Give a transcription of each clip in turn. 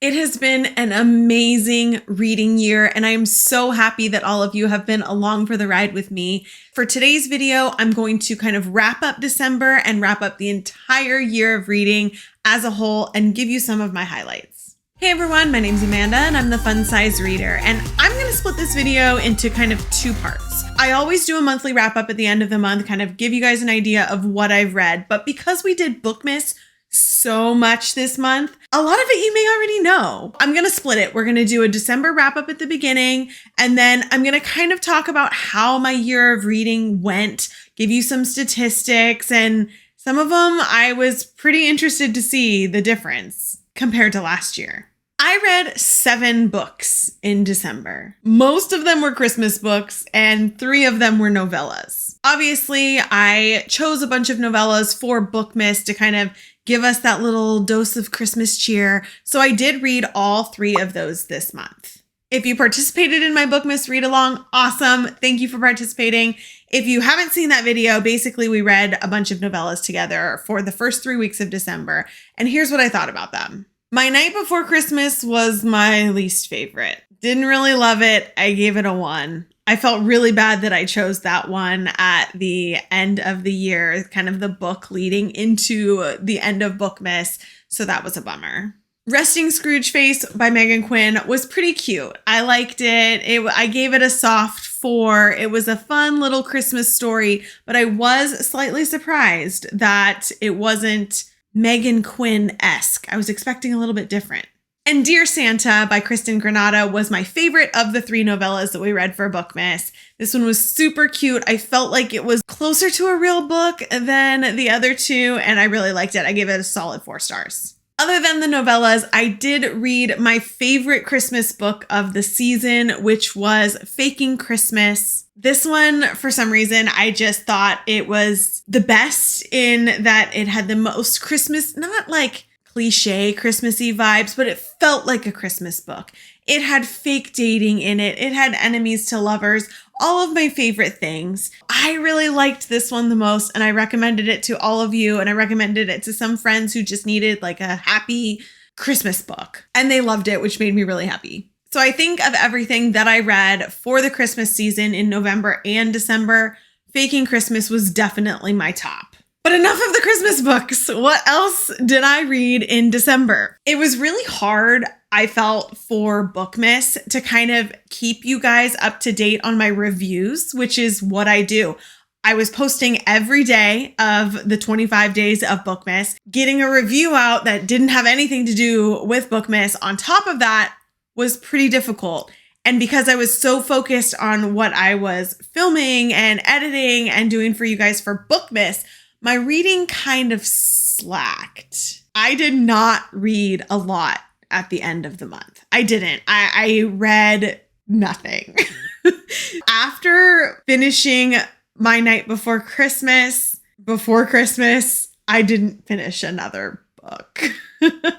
It has been an amazing reading year, and I am so happy that all of you have been along for the ride with me. For today's video, I'm going to kind of wrap up December and wrap up the entire year of reading as a whole and give you some of my highlights. Hey everyone, my name's Amanda and I'm the Fun Size Reader, and I'm going to split this video into kind of two parts. I always do a monthly wrap up at the end of the month, kind of give you guys an idea of what I've read, but because we did Bookmas so much this month, a lot of it you may already know. I'm going to split it. We're going to do a December wrap up at the beginning, and then I'm going to kind of talk about how my year of reading went, give you some statistics, and some of them I was pretty interested to see the difference compared to last year. I read 7 books in December. Most of them were Christmas books and 3 of them were novellas. Obviously, I chose a bunch of novellas for Bookmas to kind of give us that little dose of Christmas cheer. So I did read all 3 of those this month. If you participated in my Bookmas read along, awesome. Thank you for participating. If you haven't seen that video, basically we read a bunch of novellas together for the first 3 weeks of December. And here's what I thought about them. My Night Before Christmas was my least favorite. Didn't really love it. I gave it a 1. I felt really bad that I chose that one at the end of the year, kind of the book leading into the end of Bookmas. So that was a bummer. Resting Scrooge Face by Megan Quinn was pretty cute. I liked it. I gave it a soft 4. It was a fun little Christmas story, but I was slightly surprised that it wasn't Megan Quinn-esque. I was expecting a little bit different. And Dear Santa by Kristen Granada was my favorite of the 3 novellas that we read for Bookmas. This one was super cute. I felt like it was closer to a real book than the other 2, and I really liked it. I gave it a solid 4 stars. Other than the novellas, I did read my favorite Christmas book of the season, which was Faking Christmas. This one, for some reason, I just thought it was the best in that it had the most Christmas, not like cliche Christmassy vibes, but it felt like a Christmas book. It had fake dating in it. It had enemies to lovers, all of my favorite things. I really liked this one the most, and I recommended it to all of you, and I recommended it to some friends who just needed like a happy Christmas book, and they loved it, which made me really happy. So I think of everything that I read for the Christmas season in November and December, Faking Christmas was definitely my top. But enough of the Christmas books. What else did I read in December? It was really hard, I felt, for Bookmas to kind of keep you guys up to date on my reviews, which is what I do. I was posting every day of the 25 days of Bookmas. Getting a review out that didn't have anything to do with Bookmas on top of that was pretty difficult. And because I was so focused on what I was filming and editing and doing for you guys for Bookmas, my reading kind of slacked. I did not read a lot at the end of the month. I didn't. I read nothing. After finishing My Night Before Christmas, I didn't finish another book.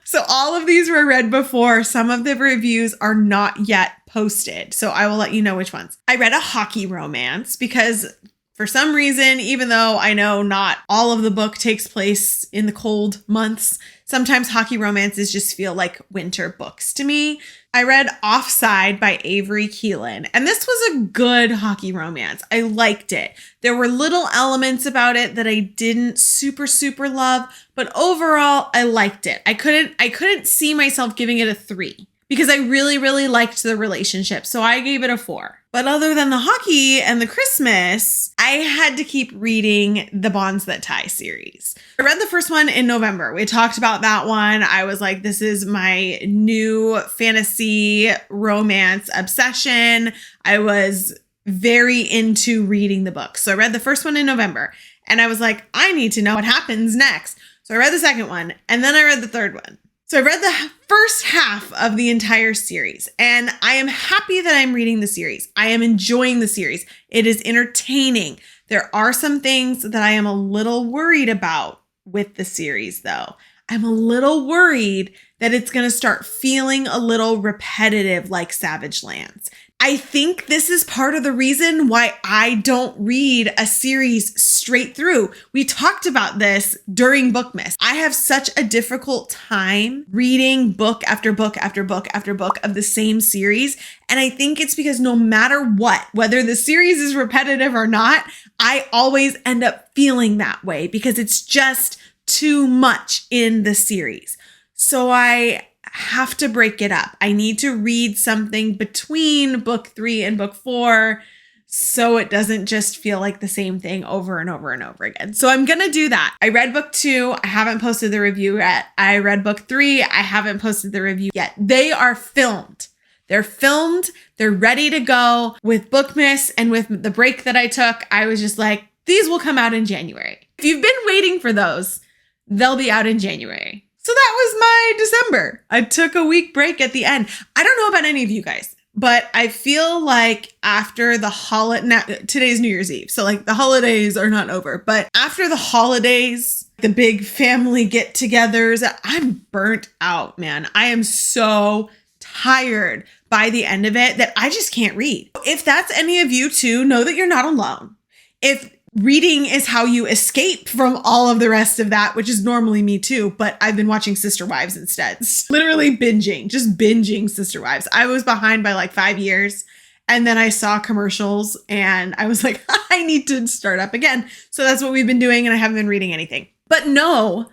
So all of these were read before. Some of the reviews are not yet posted, so I will let you know which ones. I read a hockey romance because for some reason, even though I know not all of the book takes place in the cold months, sometimes hockey romances just feel like winter books to me. I read Offside by Avery Keelan, and this was a good hockey romance. I liked it. There were little elements about it that I didn't super love, but overall, I liked it. I couldn't see myself giving it a 3 because I really liked the relationship, so I gave it a 4. But other than the hockey and the Christmas, I had to keep reading the Bonds That Tie series. I read the first one in November. We talked about that one. I was like, this is my new fantasy romance obsession. I was very into reading the book. So I read the first one in November, and I was like, I need to know what happens next. So I read the second one, and then I read the third one. So I read the first half of the entire series, and I am happy that I'm reading the series. I am enjoying the series. It is entertaining. There are some things that I am a little worried about with the series, though. I'm a little worried that it's going to start feeling a little repetitive like Savage Lands. I think this is part of the reason why I don't read a series straight through. We talked about this during Bookmas. I have such a difficult time reading book after book after book after book of the same series. And I think it's because no matter what, whether the series is repetitive or not, I always end up feeling that way because it's just too much in the series. So I have to break it up. I need to read something between book 3 and book 4 so it doesn't just feel like the same thing over and over and over again. So I'm going to do that. I read book 2. I haven't posted the review yet. I read book 3. I haven't posted the review yet. They are filmed. They're filmed. They're ready to go. With Bookmas and with the break that I took, I was just like, these will come out in January. If you've been waiting for those, they'll be out in January. So that was my December. I took a week break at the end. I don't know about any of you guys, but I feel like after the holiday, now today's New Year's Eve. So like the holidays are not over, but after the holidays, the big family get-togethers, I'm burnt out, man. I am so tired by the end of it that I just can't read. If that's any of you too, know that you're not alone. If reading is how you escape from all of the rest of that, which is normally me too, but I've been watching Sister Wives instead. Literally binging Sister Wives. I was behind by like 5 years and then I saw commercials and I was like, I need to start up again. So that's what we've been doing and I haven't been reading anything. But know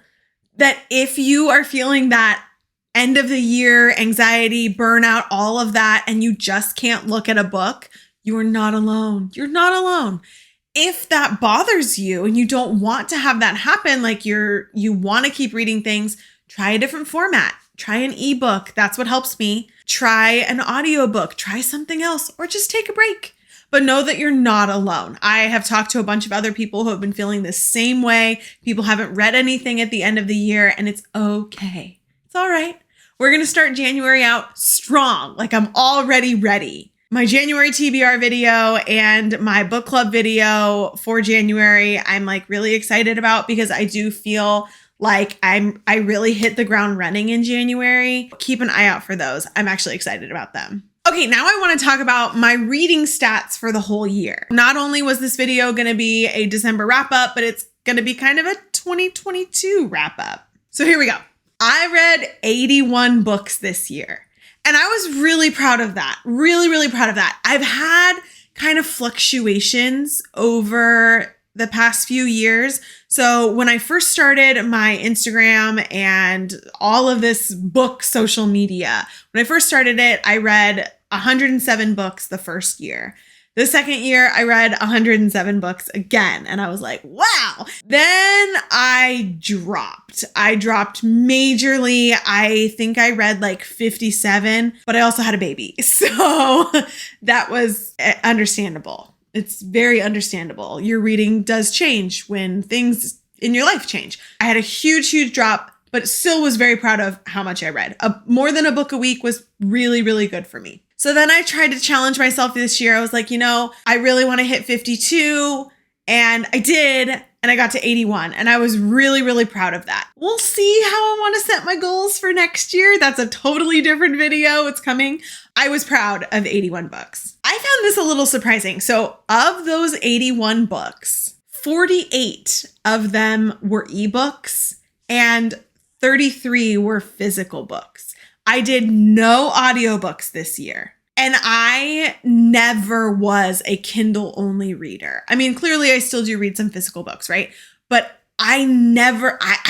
that if you are feeling that end of the year anxiety, burnout, all of that, and you just can't look at a book, you are not alone. You're not alone. If that bothers you and you don't want to have that happen, like you want to keep reading things, try a different format. Try an ebook. That's what helps me. Try an audiobook. Try something else or just take a break. But know that you're not alone. I have talked to a bunch of other people who have been feeling the same way. People haven't read anything at the end of the year and it's okay. It's all right. We're going to start January out strong. Like I'm already ready. My January TBR video and my book club video for January, I'm like really excited about because I do feel like I really hit the ground running in January. Keep an eye out for those. I'm actually excited about them. Okay, now I want to talk about my reading stats for the whole year. Not only was this video going to be a December wrap up, but it's going to be kind of a 2022 wrap up. So here we go. I read 81 books this year. And I was really proud of that. Really, really proud of that. I've had kind of fluctuations over the past few years. So when I first started my Instagram and all of this book social media, when I first started it, I read 107 books the first year. The second year, I read 107 books again, and I was like, wow. Then I dropped. Majorly. I think I read like 57, but I also had a baby. So that was understandable. It's very understandable. Your reading does change when things in your life change. I had a huge, huge drop, but still was very proud of how much I read. More than a book a week was really, really good for me. So then I tried to challenge myself this year. I was like, I really want to hit 52. And I did. And I got to 81. And I was really, really proud of that. We'll see how I want to set my goals for next year. That's a totally different video. It's coming. I was proud of 81 books. I found this a little surprising. So of those 81 books, 48 of them were ebooks and 33 were physical books. I did no audiobooks this year. And I never was a Kindle only reader. I mean, clearly I still do read some physical books, right? But I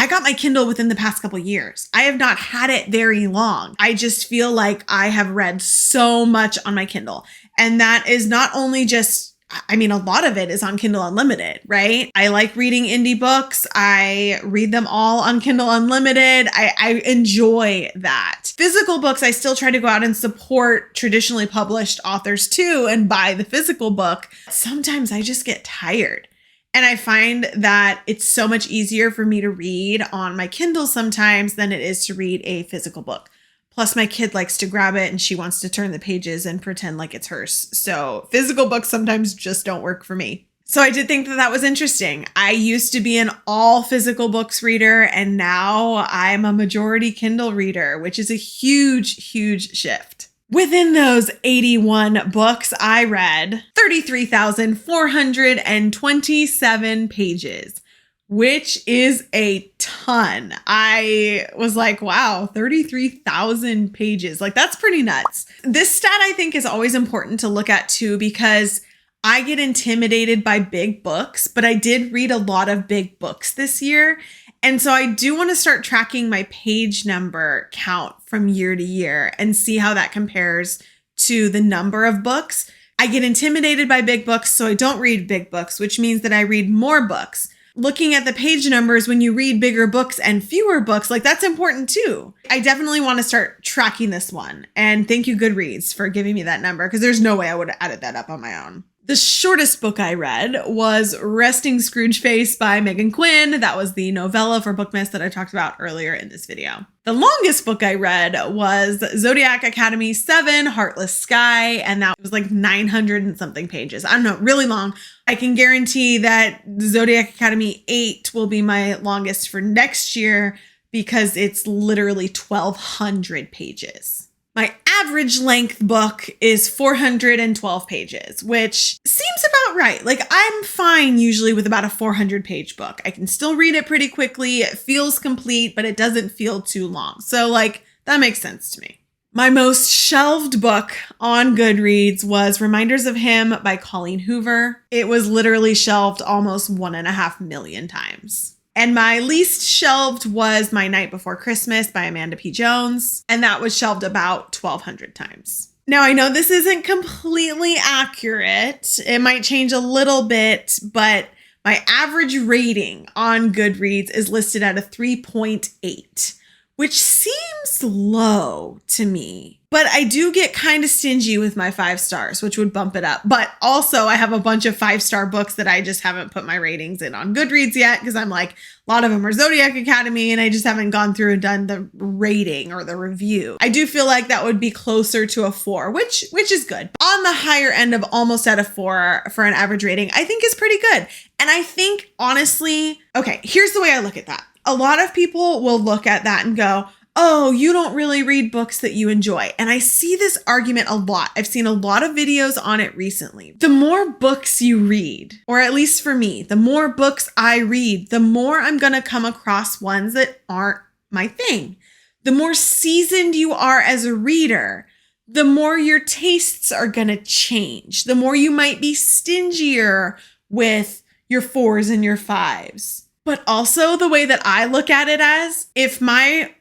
got my Kindle within the past couple years. I have not had it very long. I just feel like I have read so much on my Kindle. And that is not only just, a lot of it is on Kindle Unlimited, right? I like reading indie books. I read them all on Kindle Unlimited. I enjoy that. Physical books, I still try to go out and support traditionally published authors too and buy the physical book. Sometimes I just get tired. And I find that it's so much easier for me to read on my Kindle sometimes than it is to read a physical book. Plus, my kid likes to grab it and she wants to turn the pages and pretend like it's hers. So physical books sometimes just don't work for me. So I did think that that was interesting. I used to be an all physical books reader and now I'm a majority Kindle reader, which is a huge, huge shift. Within those 81 books, I read 33,427 pages, which is a ton. I was like, wow, 33,000 pages. Like, that's pretty nuts. This stat I think is always important to look at too, because I get intimidated by big books, but I did read a lot of big books this year. And so I do want to start tracking my page number count from year to year and see how that compares to the number of books. I get intimidated by big books, so I don't read big books, which means that I read more books. Looking at the page numbers when you read bigger books and fewer books, like that's important too. I definitely want to start tracking this one. And thank you, Goodreads, for giving me that number, because there's no way I would have added that up on my own. The shortest book I read was Resting Scrooge Face by Megan Quinn. That was the novella for Bookmas that I talked about earlier in this video. The longest book I read was Zodiac Academy 7, Heartless Sky, and that was like 900 and something pages. I don't know, really long. I can guarantee that Zodiac Academy 8 will be my longest for next year because it's literally 1,200 pages. My average length book is 412 pages, which seems about right. Like, I'm fine usually with about a 400 page book. I can still read it pretty quickly. It feels complete, but it doesn't feel too long. So like, that makes sense to me. My most shelved book on Goodreads was Reminders of Him by Colleen Hoover. It was literally shelved almost 1.5 million times. And my least shelved was My Night Before Christmas by Amanda P. Jones. And that was shelved about 1,200 times. Now, I know this isn't completely accurate. It might change a little bit, but my average rating on Goodreads is listed at a 3.8, which seems low to me. But I do get kind of stingy with my 5 stars, which would bump it up. But also I have a bunch of 5-star books that I just haven't put my ratings in on Goodreads yet, because I'm like, a lot of them are Zodiac Academy and I just haven't gone through and done the rating or the review. I do feel like that would be closer to a 4, which is good. On the higher end of almost at a 4 for an average rating, I think is pretty good. And I think honestly, okay, here's the way I look at that. A lot of people will look at that and go, oh, you don't really read books that you enjoy. And I see this argument a lot. I've seen a lot of videos on it recently. The more books you read, or at least for me, the more books I read, the more I'm going to come across ones that aren't my thing. The more seasoned you are as a reader, the more your tastes are going to change. The more you might be stingier with your 4s and your 5s. But also the way that I look at it as, if my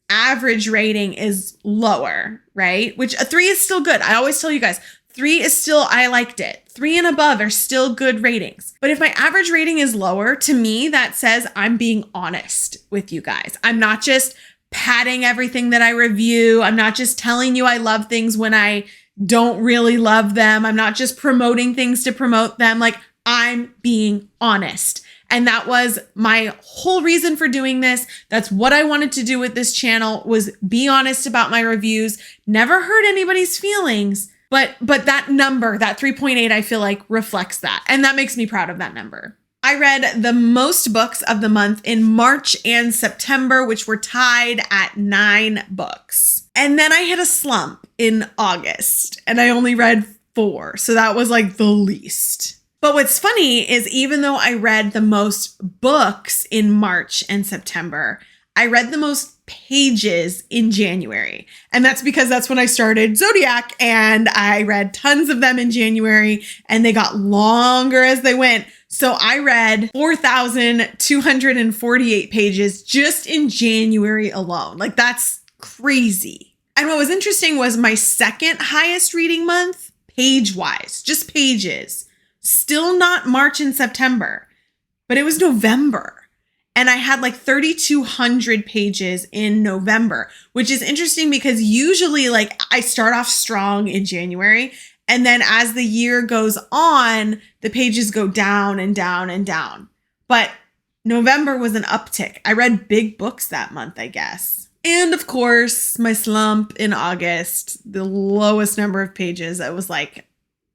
average rating is lower, right? Which a 3 is still good. I always tell you guys, 3 is still, I liked it. 3 and above are still good ratings. But if my average rating is lower, to me, that says I'm being honest with you guys. I'm not just padding everything that I review. I'm not just telling you I love things when I don't really love them. I'm not just promoting things to promote them. Like, I'm being honest. And that was my whole reason for doing this. That's what I wanted to do with this channel, was be honest about my reviews, never hurt anybody's feelings. But that number, that 3.8, I feel like reflects that. And that makes me proud of that number. I read the most books of the month in March and September, which were tied at 9 books. And then I hit a slump in August and I only read 4. So that was like the least. But what's funny is, even though I read the most books in March and September, I read the most pages in January. And that's because that's when I started Zodiac, and I read tons of them in January and they got longer as they went. So I read 4,248 pages just in January alone. Like, that's crazy. And what was interesting was my second highest reading month, page-wise, just pages. Still not March and September, but it was November. And I had like 3,200 pages in November, which is interesting because usually, like, I start off strong in January, and then as the year goes on, the pages go down and down and down. But November was an uptick. I read big books that month, I guess. And of course, my slump in August, the lowest number of pages, it was like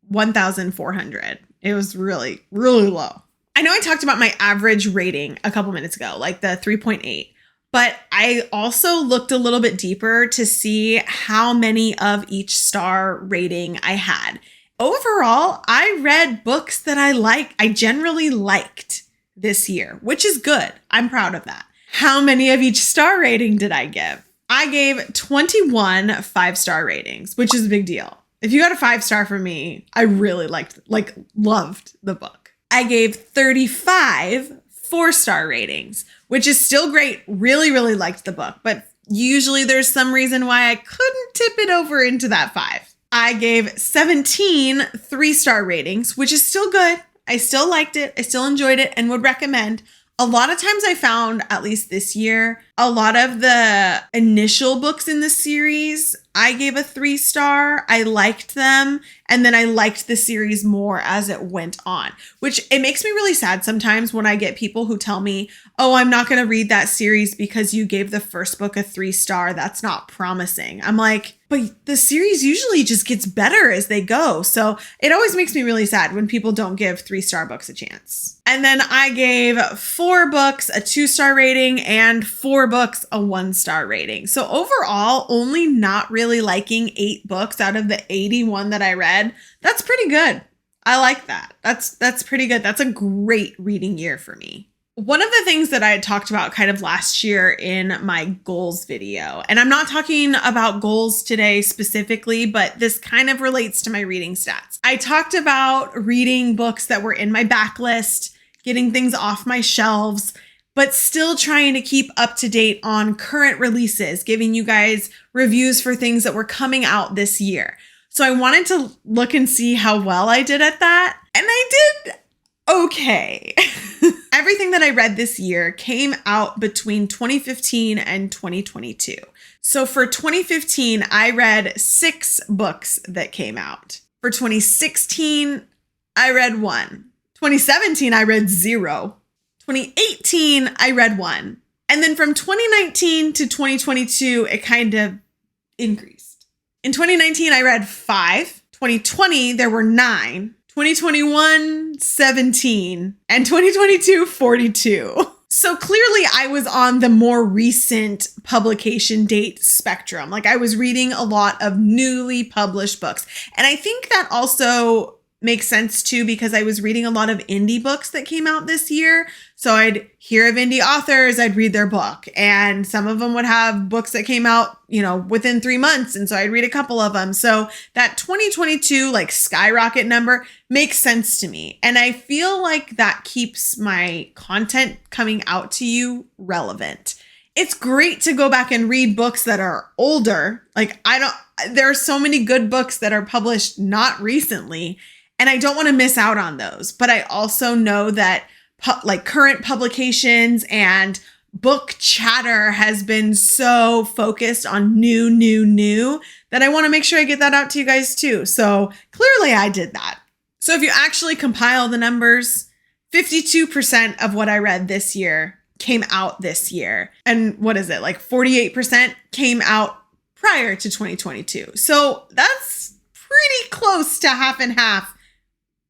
1,400. It was really, really low. I know I talked about my average rating a couple minutes ago, like the 3.8. But I also looked a little bit deeper to see how many of each star rating I had. Overall, I read books that I generally liked this year, which is good. I'm proud of that. How many of each star rating did I give? I gave 21 5-star ratings, which is a big deal. If you got a 5-star from me, I really loved the book. I gave 35 4-star ratings, which is still great. Really, really liked the book, but usually there's some reason why I couldn't tip it over into that 5. I gave 17 3-star ratings, which is still good. I still liked it. I still enjoyed it and would recommend. A lot of times I found, at least this year, a lot of the initial books in the series, I gave a 3-star. I liked them. And then I liked the series more as it went on, which it makes me really sad sometimes when I get people who tell me, oh, I'm not going to read that series because you gave the first book a 3-star. That's not promising. I'm like, but the series usually just gets better as they go. So it always makes me really sad when people don't give 3-star books a chance. And then I gave 4 books a 2-star rating and 4 books a 1-star rating. So overall, only not really liking 8 books out of the 81 that I read. That's pretty good. I like that. That's pretty good. That's a great reading year for me. One of the things that I had talked about kind of last year in my goals video, and I'm not talking about goals today specifically, but this kind of relates to my reading stats. I talked about reading books that were in my backlist, getting things off my shelves, but still trying to keep up to date on current releases, giving you guys reviews for things that were coming out this year. So I wanted to look and see how well I did at that. And I did okay. Everything that I read this year came out between 2015 and 2022. So for 2015, I read 6 books that came out. For 2016, I read 1. 2017, I read 0. 2018, I read 1. And then from 2019 to 2022, it kind of increased. In 2019, I read 5. 2020, there were 9. 2021, 17. And 2022, 42. So clearly I was on the more recent publication date spectrum. Like I was reading a lot of newly published books. And I think that also makes sense too, because I was reading a lot of indie books that came out this year. So I'd hear of indie authors, I'd read their book, and some of them would have books that came out, within 3 months. And so I'd read a couple of them. So that 2022 skyrocket number makes sense to me. And I feel like that keeps my content coming out to you relevant. It's great to go back and read books that are older. There are so many good books that are published not recently, and I don't want to miss out on those. But I also know that current publications and book chatter has been so focused on new that I want to make sure I get that out to you guys too. So clearly I did that. So if you actually compile the numbers, 52% of what I read this year came out this year. And 48% came out prior to 2022. So that's pretty close to half and half,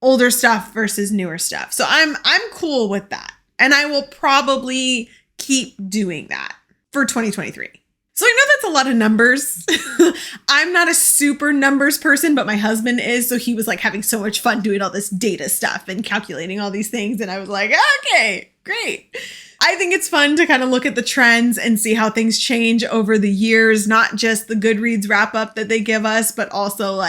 older stuff versus newer stuff. So I'm cool with that. And I will probably keep doing that for 2023. So I know that's a lot of numbers. I'm not a super numbers person, but my husband is. So he was having so much fun doing all this data stuff and calculating all these things. And I was like, okay, great. I think it's fun to kind of look at the trends and see how things change over the years, not just the Goodreads wrap up that they give us, but also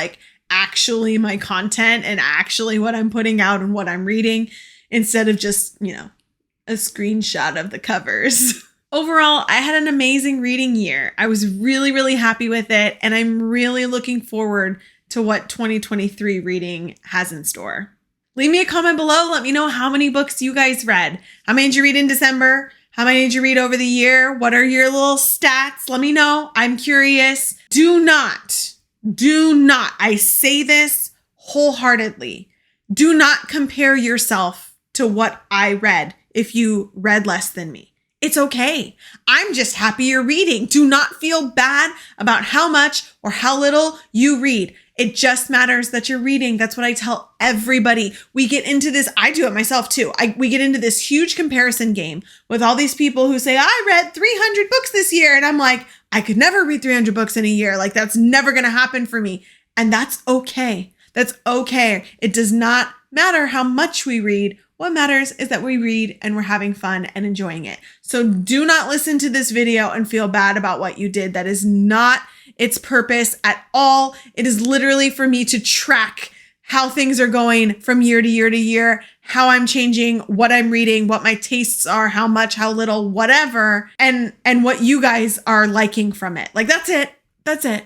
actually my content and actually what I'm putting out and what I'm reading instead of just, a screenshot of the covers. Overall, I had an amazing reading year. I was really, really happy with it. And I'm really looking forward to what 2023 reading has in store. Leave me a comment below. Let me know how many books you guys read. How many did you read in December? How many did you read over the year? What are your little stats? Let me know. I'm curious. Do not, I say this wholeheartedly, do not compare yourself to what I read if you read less than me. It's okay. I'm just happy you're reading. Do not feel bad about how much or how little you read. It just matters that you're reading. That's what I tell everybody. We get into this, I do it myself too. We get into this huge comparison game with all these people who say, I read 300 books this year. And I'm like, I could never read 300 books in a year. Like that's never going to happen for me. And that's okay. That's okay. It does not matter how much we read. What matters is that we read and we're having fun and enjoying it. So do not listen to this video and feel bad about what you did. That is not its purpose at all. It is literally for me to track how things are going from year to year to year, how I'm changing, what I'm reading, what my tastes are, how much, how little, whatever, and what you guys are liking from it. Like that's it. That's it.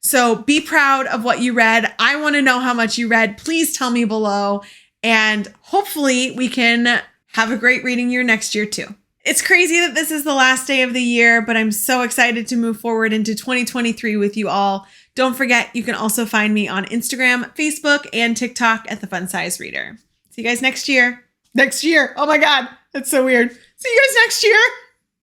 So be proud of what you read. I want to know how much you read. Please tell me below. And hopefully we can have a great reading year next year too. It's crazy that this is the last day of the year, but I'm so excited to move forward into 2023 with you all. Don't forget, you can also find me on Instagram, Facebook, and TikTok at The Fun Size Reader. See you guys next year. Next year. Oh my God, that's so weird. See you guys next year.